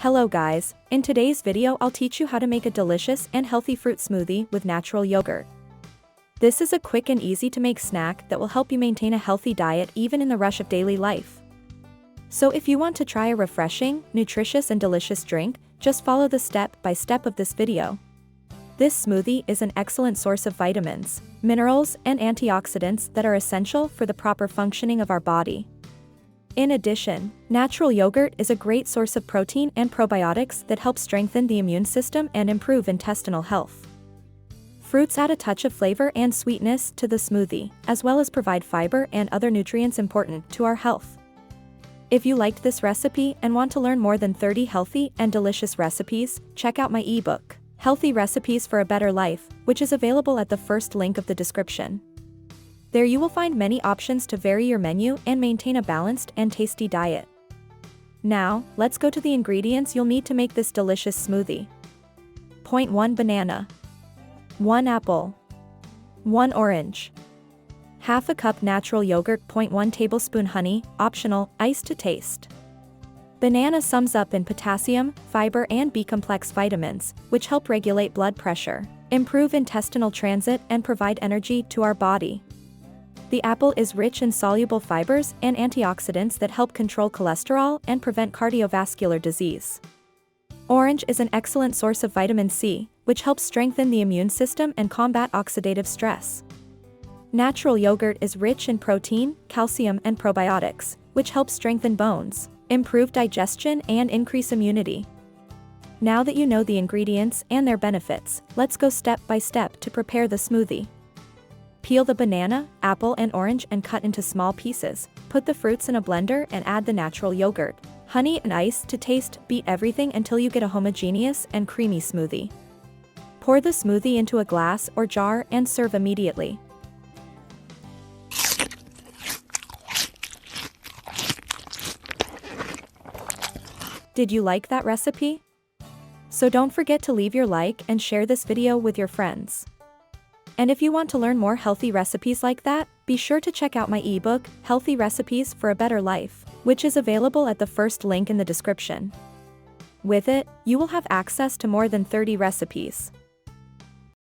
Hello guys, in today's video I'll teach you how to make a delicious and healthy fruit smoothie with natural yogurt. This is a quick and easy to make snack that will help you maintain a healthy diet even in the rush of daily life. So if you want to try a refreshing, nutritious and delicious drink, just follow the step-by-step of this video. This smoothie is an excellent source of vitamins, minerals and antioxidants that are essential for the proper functioning of our body. In addition, natural yogurt is a great source of protein and probiotics that help strengthen the immune system and improve intestinal health. Fruits add a touch of flavor and sweetness to the smoothie, as well as provide fiber and other nutrients important to our health. If you liked this recipe and want to learn more than 30 healthy and delicious recipes, check out my ebook, Healthy Recipes for a Better Life, which is available at the first link of the description. There you will find many options to vary your menu and maintain a balanced and tasty diet. Now, let's go to the ingredients you'll need to make this delicious smoothie. 1 banana, 1 apple, 1 orange, half a cup natural yogurt, 1 tablespoon honey, optional, ice to taste. Banana sums up in potassium, fiber and B-complex vitamins, which help regulate blood pressure, improve intestinal transit and provide energy to our body. The apple is rich in soluble fibers and antioxidants that help control cholesterol and prevent cardiovascular disease. Orange is an excellent source of vitamin C, which helps strengthen the immune system and combat oxidative stress. Natural yogurt is rich in protein, calcium and probiotics, which help strengthen bones, improve digestion and increase immunity. Now that you know the ingredients and their benefits, let's go step by step to prepare the smoothie. Peel the banana, apple and orange and cut into small pieces. Put the fruits in a blender and add the natural yogurt, honey and ice to taste. Beat everything until you get a homogeneous and creamy smoothie. Pour the smoothie into a glass or jar and serve immediately. Did you like that recipe? So don't forget to leave your like and share this video with your friends. And if you want to learn more healthy recipes like that, be sure to check out my ebook, Healthy Recipes for a Better Life, which is available at the first link in the description. With it, you will have access to more than 30 recipes,